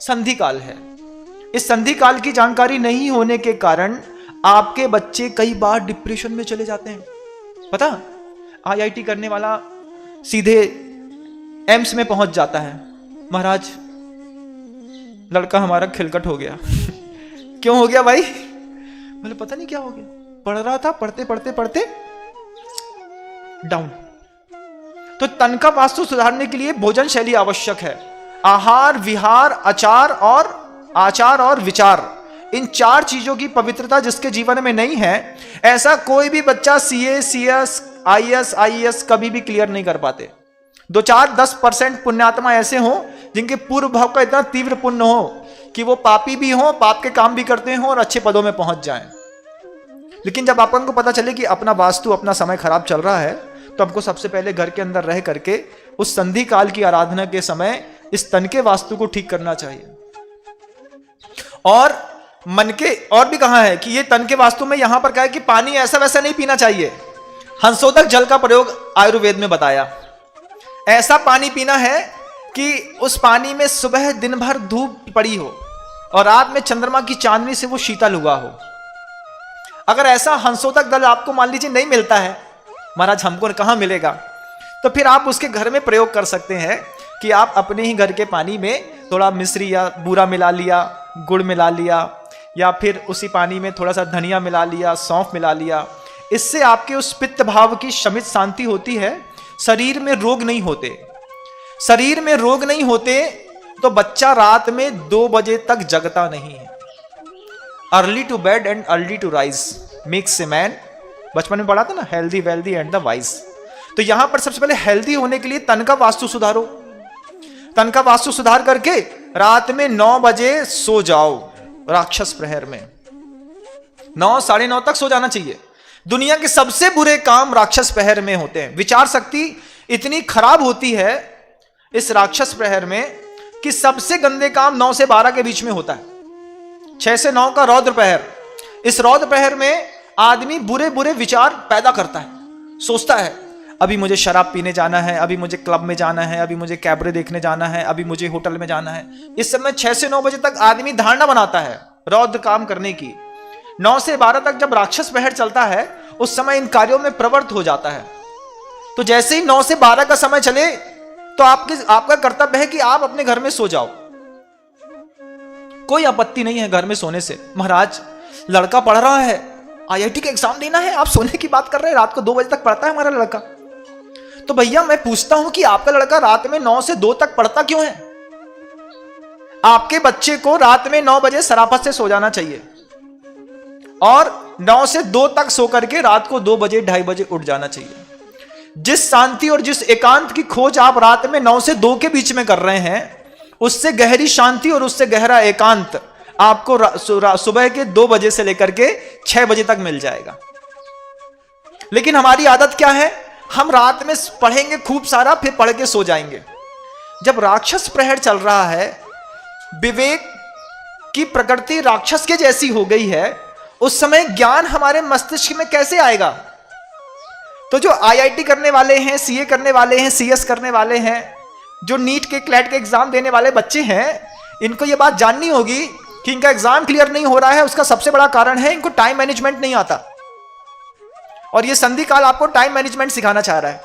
संधि काल है। इस संधि काल की जानकारी नहीं होने के कारण आपके बच्चे कई बार डिप्रेशन में चले जाते हैं। पता, आईआईटी करने वाला सीधे एम्स में पहुंच जाता है, महाराज लड़का हमारा खिलकट हो गया। क्यों हो गया भाई? बोले पता नहीं क्या हो गया, पढ़ रहा था, पढ़ते पढ़ते पढ़ते डाउन। तो तन का वास्तु सुधारने के लिए भोजन शैली आवश्यक है। आहार, विहार, आचार और विचार, इन 4 चीजों की पवित्रता जिसके जीवन में नहीं है, ऐसा कोई भी बच्चा सीए, सीएस, आईएएस, आईएएस कभी भी क्लियर नहीं कर पाते। 2-4-10% पुण्यात्मा ऐसे हों जिनके पूर्व भाव का इतना तीव्र पुण्य हो कि वो पापी भी हो, पाप के काम भी करते हो और अच्छे पदों में पहुंच जाएं। लेकिन जब अपन को पता चले कि अपना वास्तु, अपना समय खराब चल रहा है, तो हमको सबसे पहले घर के अंदर रह करके उस संधि काल की आराधना के समय इस तन के वास्तु को ठीक करना चाहिए। और मन के और भी कहा है कि ये तन के वास्तु में यहां पर कहा है कि पानी ऐसा वैसा नहीं पीना चाहिए। हंसोदक जल का प्रयोग आयुर्वेद में बताया। ऐसा पानी पीना है कि उस पानी में सुबह दिन भर धूप पड़ी हो और रात में चंद्रमा की चांदनी से वो शीतल हुआ हो। अगर ऐसा हंसोदक जल आपको मान लीजिए नहीं मिलता है, महाराज हमको कहां मिलेगा, तो फिर आप उसके घर में प्रयोग कर सकते हैं कि आप अपने ही घर के पानी में थोड़ा मिश्री या बूरा मिला लिया, गुड़ मिला लिया, या फिर उसी पानी में थोड़ा सा धनिया मिला लिया, सौंफ मिला लिया। इससे आपके उस पित्त भाव की शमित शांति होती है, शरीर में रोग नहीं होते। शरीर में रोग नहीं होते तो बच्चा रात में 2 बजे तक जगता नहीं है। Early to bed and early to rise makes a man, बचपन में पढ़ा था ना, healthy wealthy and the wise. तो यहां पर सबसे पहले हेल्दी होने के लिए तन का वास्तु सुधारो। तन का वास्तु सुधार करके रात में 9 बजे सो जाओ। राक्षस प्रहर में 9, 9:30 तक सो जाना चाहिए। दुनिया के सबसे बुरे काम राक्षस प्रहर में होते हैं। विचार शक्ति इतनी खराब होती है इस राक्षस प्रहर में कि सबसे गंदे काम 9 से 12 के बीच में होता है। 6 से 9 का रौद्र प्रहर। इस रौद्र प्रहर में आदमी बुरे बुरे विचार पैदा करता है, सोचता है अभी मुझे शराब पीने जाना है, अभी मुझे क्लब में जाना है, अभी मुझे कैबरे देखने जाना है, अभी मुझे होटल में जाना है। इस समय 6 से 9 बजे तक आदमी धारणा बनाता है रौद्र काम करने की। 9 से 12 तक जब राक्षस प्रहर चलता है, उस समय इन कार्यों में प्रवृत्त हो जाता है। तो जैसे ही 9 से 12 का समय चले तो आपका कर्तव्य है कि आप अपने घर में सो जाओ। कोई आपत्ति नहीं है घर में सोने से। महाराज लड़का पढ़ रहा है, आईआईटी का एग्जाम देना है, आप सोने की बात कर रहे हैं, रात को 2 बजे तक पढ़ता है हमारा लड़का। तो भैया मैं पूछता हूं कि आपका लड़का रात में 9 से 2 तक पढ़ता क्यों है? आपके बच्चे को रात में 9 बजे सराफत से सो जाना चाहिए और 9 से 2 तक सो करके रात को 2 बजे 2:30 बजे उठ जाना चाहिए। जिस शांति और जिस एकांत की खोज आप रात में 9 से 2 के बीच में कर रहे हैं, उससे गहरी शांति और उससे गहरा एकांत आपको सुबह के 2 बजे से लेकर के 6 बजे तक मिल जाएगा। लेकिन हमारी आदत क्या है? हम रात में पढ़ेंगे खूब सारा, फिर पढ़ के सो जाएंगे। जब राक्षस प्रहर चल रहा है, विवेक की प्रकृति राक्षस के जैसी हो गई है, उस समय ज्ञान हमारे मस्तिष्क में कैसे आएगा? तो जो आईआईटी करने वाले हैं, सीए करने वाले हैं, सीएस करने वाले हैं, जो नीट के क्लैट के एग्जाम देने वाले बच्चे हैं, इनको यह बात जाननी होगी कि इनका एग्जाम क्लियर नहीं हो रहा है। उसका सबसे बड़ा कारण है इनको टाइम मैनेजमेंट नहीं आता। और ये संधि काल आपको टाइम मैनेजमेंट सिखाना चाह रहा है।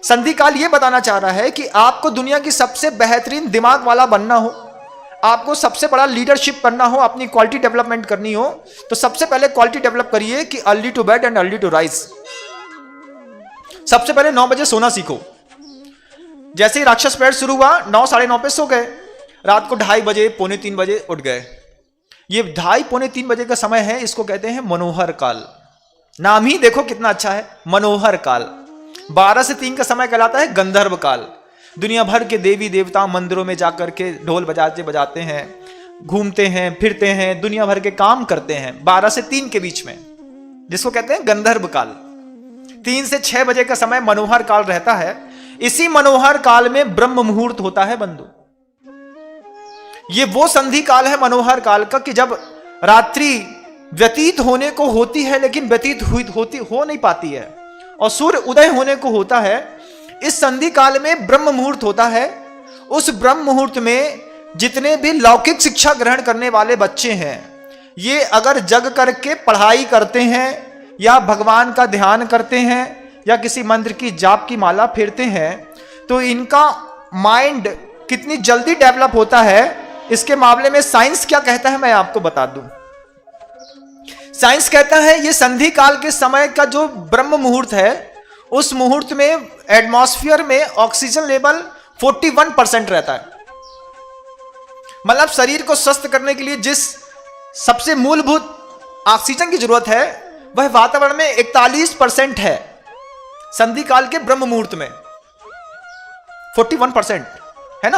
संधि काल ये बताना चाह रहा है कि आपको दुनिया की सबसे बेहतरीन दिमाग वाला बनना हो, आपको सबसे बड़ा लीडरशिप करना हो, अपनी क्वालिटी डेवलपमेंट करनी हो, तो सबसे पहले क्वालिटी डेवलप करिए कि early to bed and early to rise. सबसे पहले 9 बजे सोना सीखो। जैसे ही राक्षस प्रहर शुरू हुआ, 9, 9:30 पे सो गए, रात को 2:30 बजे, 2:45 बजे उठ गए। ये 2:30, 2:45 बजे का समय है, इसको कहते हैं मनोहर काल। नाम ही देखो कितना अच्छा है, मनोहर काल। 12 से 3 का समय कहलाता है गंधर्व काल। दुनिया भर के देवी देवता मंदिरों में जाकर के ढोल बजाते हैं, घूमते हैं, फिरते हैं, दुनिया भर के काम करते हैं 12 से 3 के बीच में, जिसको कहते हैं गंधर्व काल। 3 से 6 बजे का समय मनोहर काल रहता है। इसी मनोहर काल में ब्रह्म मुहूर्त होता है बंधु। ये वो संधि काल है मनोहर काल का कि जब रात्रि व्यतीत होने को होती है लेकिन व्यतीत हो नहीं पाती है, और सूर्य उदय होने को होता है। इस संधि काल में ब्रह्म मुहूर्त होता है। उस ब्रह्म मुहूर्त में जितने भी लौकिक शिक्षा ग्रहण करने वाले बच्चे हैं, ये अगर जग करके पढ़ाई करते हैं या भगवान का ध्यान करते हैं या किसी मंत्र की जाप की माला फेरते हैं, तो इनका माइंड कितनी जल्दी डेवलप होता है, इसके मामले में साइंस क्या कहता है मैं आपको बता दूं। साइंस कहता है ये संधि काल के समय का जो ब्रह्म मुहूर्त है, उस मुहूर्त में एटमॉस्फेयर में ऑक्सीजन लेवल 41% रहता है। मतलब शरीर को स्वस्थ करने के लिए जिस सबसे मूलभूत ऑक्सीजन की जरूरत है, वह वातावरण में 41% है। संधि काल के ब्रह्म मुहूर्त में 41% है ना,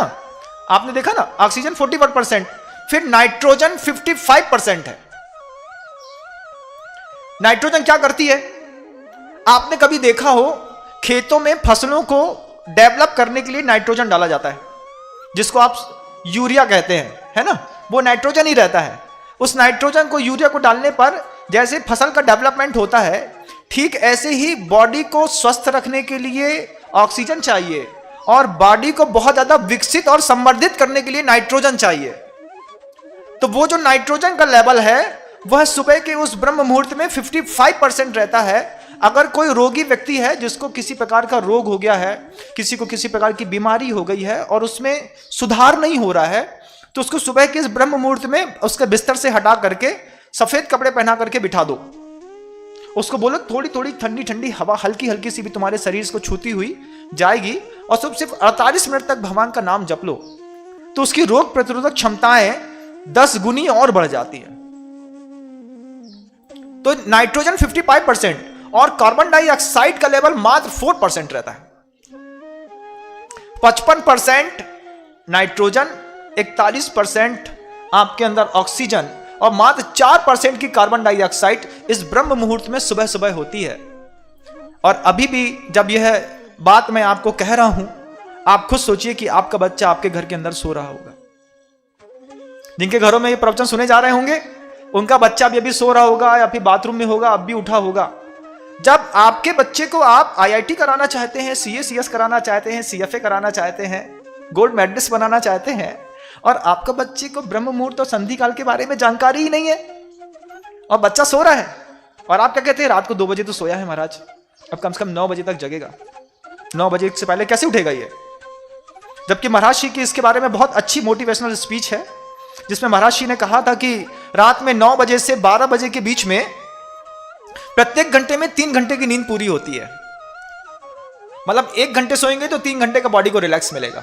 आपने देखा ना, ऑक्सीजन 41%, फिर नाइट्रोजन 55% है। नाइट्रोजन क्या करती है, आपने कभी देखा हो खेतों में फसलों को डेवलप करने के लिए नाइट्रोजन डाला जाता है, जिसको आप यूरिया कहते हैं, है ना, वो नाइट्रोजन ही रहता है। उस नाइट्रोजन को, यूरिया को डालने पर जैसे फसल का डेवलपमेंट होता है, ठीक ऐसे ही बॉडी को स्वस्थ रखने के लिए ऑक्सीजन चाहिए और बॉडी को बहुत ज्यादा विकसित और संवर्धित करने के लिए नाइट्रोजन चाहिए। तो वो जो नाइट्रोजन का लेवल है वह सुबह के उस ब्रह्म मुहूर्त में 55% रहता है। अगर कोई रोगी व्यक्ति है जिसको किसी प्रकार का रोग हो गया है, किसी को किसी प्रकार की बीमारी हो गई है और उसमें सुधार नहीं हो रहा है, तो उसको सुबह के इस ब्रह्म मुहूर्त में उसके बिस्तर से हटा करके सफेद कपड़े पहना करके बिठा दो। उसको बोलो थोड़ी थोड़ी ठंडी ठंडी हवा हल्की हल्की सी भी तुम्हारे शरीर को छूती हुई जाएगी और सिर्फ 48 मिनट तक भगवान का नाम जप लो, तो उसकी रोग प्रतिरोधक क्षमताएं 10 गुनी और बढ़ जाती है। तो नाइट्रोजन 55% और कार्बन डाइऑक्साइड का लेवल मात्र 4% रहता है। 55% नाइट्रोजन, 41% आपके अंदर ऑक्सीजन और मात्र 4% की कार्बन डाइऑक्साइड इस ब्रह्म मुहूर्त में सुबह सुबह होती है। और अभी भी जब यह बात मैं आपको कह रहा हूं, आप खुद सोचिए कि आपका बच्चा आपके घर के अंदर सो रहा होगा। जिनके घरों में ये प्रवचन सुने जा रहे होंगे, उनका बच्चा भी अभी सो रहा होगा या फिर बाथरूम में होगा, अब भी उठा होगा। जब आपके बच्चे को आप IIT कराना चाहते हैं, CA CS कराना चाहते हैं, CFA कराना चाहते हैं, गोल्ड मेडलिस्ट बनाना चाहते हैं, और आपका बच्चे को ब्रह्म मुहूर्त और संधि काल के बारे में जानकारी ही नहीं है, और बच्चा सो रहा है, और आप क्या कहते हैं, रात को 2 बजे तो सोया है महाराज, अब कम से कम 9 बजे तक जगेगा, 9 बजे से पहले कैसे उठेगा ये। जबकि महाराज श्री की इसके बारे में बहुत अच्छी मोटिवेशनल स्पीच है, जिसमें महाराज श्री ने कहा था कि रात में 9 बजे से 12 बजे के बीच में प्रत्येक घंटे में 3 घंटे की नींद पूरी होती है। मतलब 1 घंटे सोएंगे तो 3 घंटे का बॉडी को रिलैक्स मिलेगा,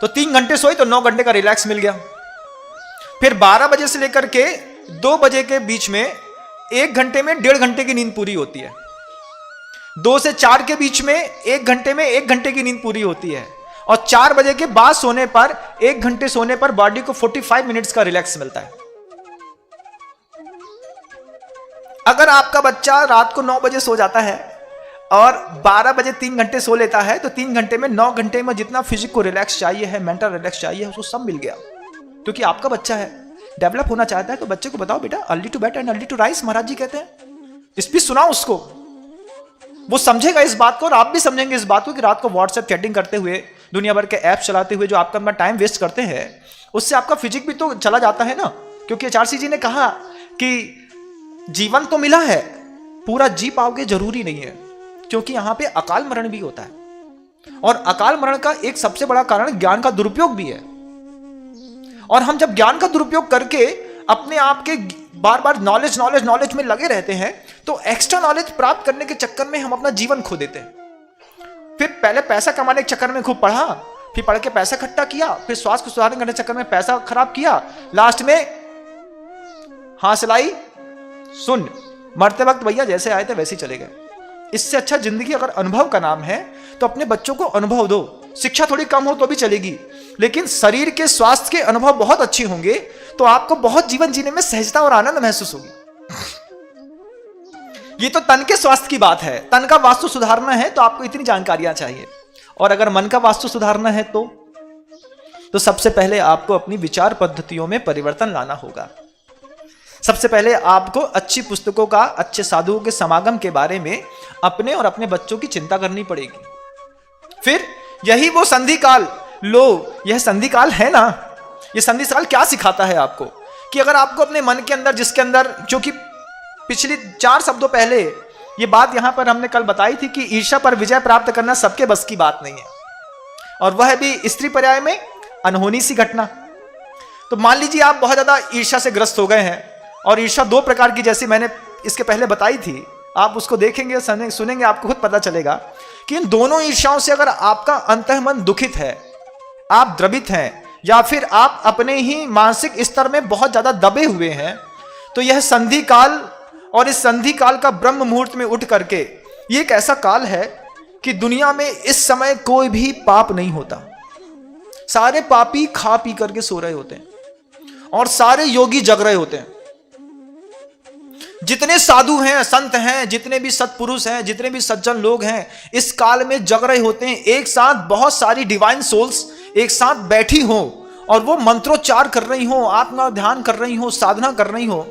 तो 3 घंटे सोए तो 9 घंटे का रिलैक्स मिल गया। फिर 12 बजे से लेकर के 2 बजे के बीच में 1 घंटे में 1.5 घंटे की नींद पूरी होती है। 2 से 4 के बीच में 1 घंटे में 1 घंटे की नींद पूरी होती है, और 4 बजे के बाद सोने पर 1 घंटे सोने पर बॉडी को 45 मिनट्स का रिलैक्स मिलता है। अगर आपका बच्चा रात को 9 बजे सो जाता है और 12 बजे 3 घंटे सो लेता है, तो 3 घंटे में 9 घंटे में जितना फिजिक को रिलैक्स चाहिए है, मेंटल रिलैक्स चाहिए है, उसको सब मिल गया। क्योंकि आपका बच्चा है, डेवलप होना चाहता है, तो बच्चे को बताओ बेटा early to bed and early to rise, Maharaj ji कहते हैं। स्पीच सुनाओ उसको, वो समझेगा इस बात को, और आप भी समझेंगे इस बात को कि रात को व्हाट्सएप चैटिंग करते हुए, दुनिया भर के ऐप चलाते हुए जो आपका अपना टाइम वेस्ट करते हैं, उससे आपका फिजिक भी तो चला जाता है ना। क्योंकि HRC जी ने कहा कि जीवन तो मिला है, पूरा जी पाओगे जरूरी नहीं है, क्योंकि यहां पे अकाल मरण भी होता है, और अकाल मरण का एक सबसे बड़ा कारण ज्ञान का दुरुपयोग भी है। और हम जब ज्ञान का दुरुपयोग करके अपने आप के बार बार नॉलेज में लगे रहते हैं, तो एक्स्ट्रा नॉलेज प्राप्त करने के चक्कर में हम अपना जीवन खो देते हैं। फिर पहले पैसा कमाने के चक्कर में खूब पढ़ा, फिर पढ़ के पैसा इकट्ठा किया, फिर स्वास्थ्य को सुधारने करने के चक्कर में पैसा खराब किया, लास्ट में हाँ सिलाई सुन, मरते वक्त भैया जैसे आए थे वैसे ही चले गए। इससे अच्छा जिंदगी अगर अनुभव का नाम है, तो अपने बच्चों को अनुभव दो। शिक्षा थोड़ी कम हो तो भी चलेगी, लेकिन शरीर के स्वास्थ्य के अनुभव बहुत अच्छे होंगे, तो आपको बहुत जीवन जीने में सहजता और आनंद महसूस होगी। ये तो तन के स्वास्थ्य की बात है, तन का वास्तु सुधारना है तो आपको इतनी जानकारियां चाहिए, और अगर मन का वास्तु सुधारना है तो सबसे पहले आपको अपनी विचार पद्धतियों में परिवर्तन लाना होगा। सबसे पहले आपको अच्छी पुस्तकों का, अच्छे साधुओं के समागम के बारे में अपने और अपने बच्चों की चिंता करनी पड़ेगी। फिर यही वो संधि काल लो, यह संधि काल है ना। यह संधि काल क्या सिखाता है आपको कि अगर आपको अपने मन के अंदर, जिसके अंदर, जो कि पिछली 4 शब्दों पहले ये बात यहां पर हमने कल बताई थी कि ईर्ष्या पर विजय प्राप्त करना सबके बस की बात नहीं है, और वह भी स्त्री पर्याय में अनहोनी सी घटना। तो मान लीजिए आप बहुत ज्यादा ईर्ष्या से ग्रस्त हो गए हैं, और ईर्ष्या 2 प्रकार की, जैसे मैंने इसके पहले बताई थी, आप उसको देखेंगे, सुनेंगे, आपको खुद पता चलेगा कि इन दोनों ईर्ष्याओं से अगर आपका अंतःमन दुखित है, आप द्रवित हैं, या फिर आप अपने ही मानसिक स्तर में बहुत ज्यादा दबे हुए हैं, तो यह संधि काल, और इस संधि काल का ब्रह्म मुहूर्त में उठ करके, ये एक ऐसा काल है कि दुनिया में इस समय कोई भी पाप नहीं होता। सारे पापी खा पी करके सो रहे होते हैं, और सारे योगी जग रहे होते हैं। जितने साधु हैं, संत हैं, जितने भी सत्पुरुष हैं, जितने भी सज्जन लोग हैं, इस काल में जग रहे होते हैं। एक साथ बहुत सारी डिवाइन सोल्स एक साथ बैठी हो, और वो मंत्रोच्चार कर रही हो, आत्मा ध्यान कर रही हो, साधना कर रही हो,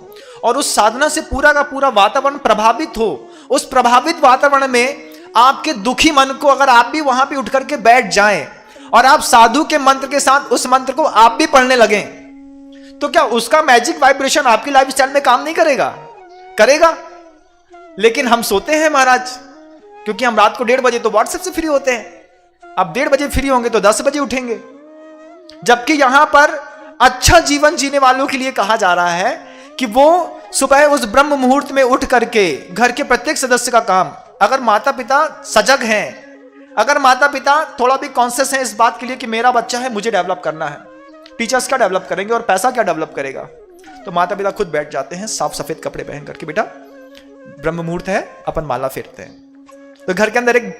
और उस साधना से पूरा का पूरा वातावरण प्रभावित हो। उस प्रभावित वातावरण में आपके दुखी मन को अगर आप भी वहां पे उठ करके बैठ जाएं, और आप साधु के मंत्र के साथ उस मंत्र को आप भी पढ़ने लगें, तो क्या उसका मैजिक वाइब्रेशन आपकी लाइफस्टाइल में काम नहीं करेगा? करेगा। लेकिन हम सोते हैं महाराज, क्योंकि हम रात को 1:30 बजे तो व्हाट्सएप से फ्री होते हैं। अब 1:30 बजे फ्री होंगे तो 10 बजे उठेंगे, जबकि यहां पर अच्छा जीवन जीने वालों के लिए कहा जा रहा है कि वो सुबह उस ब्रह्म मुहूर्त में उठ करके घर के प्रत्येक सदस्य का काम, अगर माता पिता सजग हैं, अगर माता पिता थोड़ा भी कॉन्शियस हैं इस बात के लिए कि मेरा बच्चा है, मुझे डेवलप करना है, टीचर्स क्या डेवलप करेंगे और पैसा क्या डेवलप करेगा, तो माता पिता खुद बैठ जाते हैं साफ सफेद कपड़े पहन करके, बेटा ब्रह्म मुहूर्त है, अपन माला फेरते हैं। तो घर के अंदर एक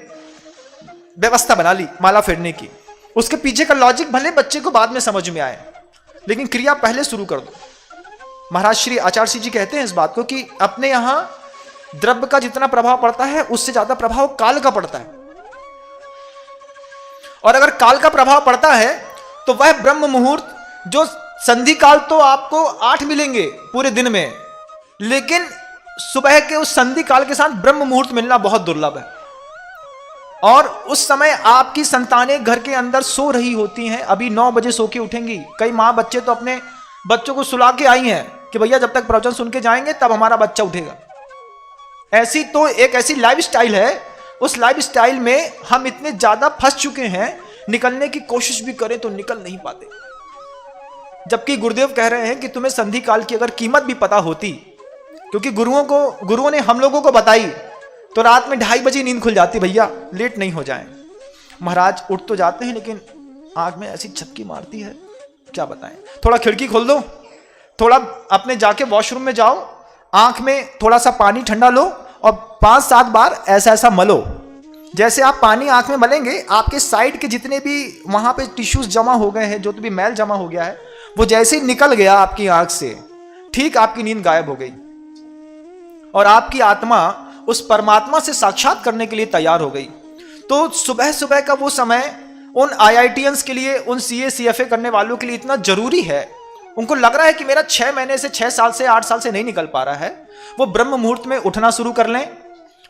व्यवस्था बना ली माला फेरने की। उसके पीछे का लॉजिक भले बच्चे को बाद में समझ में आए, लेकिन क्रिया पहले शुरू कर दो। महाराज श्री आचार्य सिंह जी कहते हैं इस बात को कि अपने यहां द्रव्य का जितना प्रभाव पड़ता है, उससे ज्यादा प्रभाव काल का पड़ता है, और अगर काल का प्रभाव पड़ता है तो वह ब्रह्म मुहूर्त, जो संधि काल तो आपको 8 मिलेंगे पूरे दिन में, लेकिन सुबह के उस संधि काल के साथ ब्रह्म मुहूर्त मिलना बहुत दुर्लभ है। और उस समय आपकी संतानें घर के अंदर सो रही होती हैं, अभी 9 बजे सो के उठेंगी। कई माँ बच्चे तो अपने बच्चों को सुला के आई हैं कि भैया जब तक प्रवचन सुन के जाएंगे तब हमारा बच्चा उठेगा। ऐसी तो एक ऐसी लाइफ स्टाइल है, उस लाइफ स्टाइल में हम इतने ज्यादा फंस चुके हैं, निकलने की कोशिश भी करें तो निकल नहीं पाते। जबकि गुरुदेव कह रहे हैं कि तुम्हें संधि काल की अगर कीमत भी पता होती, क्योंकि गुरुओं ने हम लोगों को बताई, तो रात में 2:30 बजे नींद खुल जाती, भैया लेट नहीं हो जाए। महाराज उठ तो जाते हैं, लेकिन आंख में ऐसी झपकी मारती है, क्या बताएं। थोड़ा खिड़की खोल दो, थोड़ा अपने जाके वॉशरूम में जाओ, आंख में थोड़ा सा पानी ठंडा लो और 5-7 बार ऐसा ऐसा मलो। जैसे आप पानी आंख में मलेंगे, आपके साइड के जितने भी वहां पे टिश्यूज जमा हो गए हैं, जो भी मैल जमा हो गया है, वो जैसे ही निकल गया आपकी आंख से, ठीक आपकी नींद गायब हो गई, और आपकी आत्मा उस परमात्मा से साक्षात करने के लिए तैयार हो गई। तो सुबह सुबह का वो समय उन IITians के लिए, उन CA CFA करने वालों के लिए इतना जरूरी है। उनको लग रहा है कि मेरा 6 महीने से, 6 साल से, 8 साल से नहीं निकल पा रहा है, वो ब्रह्म मुहूर्त में उठना शुरू कर लें,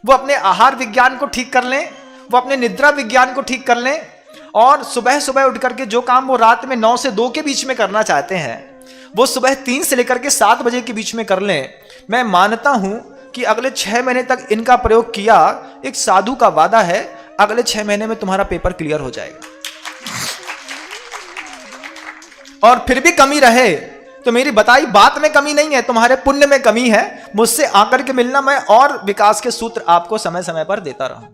वो अपने आहार विज्ञान को ठीक कर लें, वो अपने निद्रा विज्ञान को ठीक कर लें, और सुबह सुबह उठ करके जो काम वो रात में 9 से 2 के बीच में करना चाहते हैं, वो सुबह 3 से लेकर के 7 बजे के बीच में कर लें। मैं मानता हूं कि अगले 6 महीने तक इनका प्रयोग किया, एक साधु का वादा है, अगले 6 महीने में तुम्हारा पेपर क्लियर हो जाएगा। और फिर भी कमी रहे तो मेरी बताई बात में कमी नहीं है, तुम्हारे पुण्य में कमी है, मुझसे आकर के मिलना, मैं और विकास के सूत्र आपको समय समय पर देता रहूं।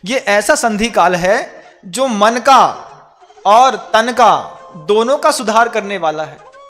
ये ऐसा संधि काल है जो मन का और तन का दोनों का सुधार करने वाला है।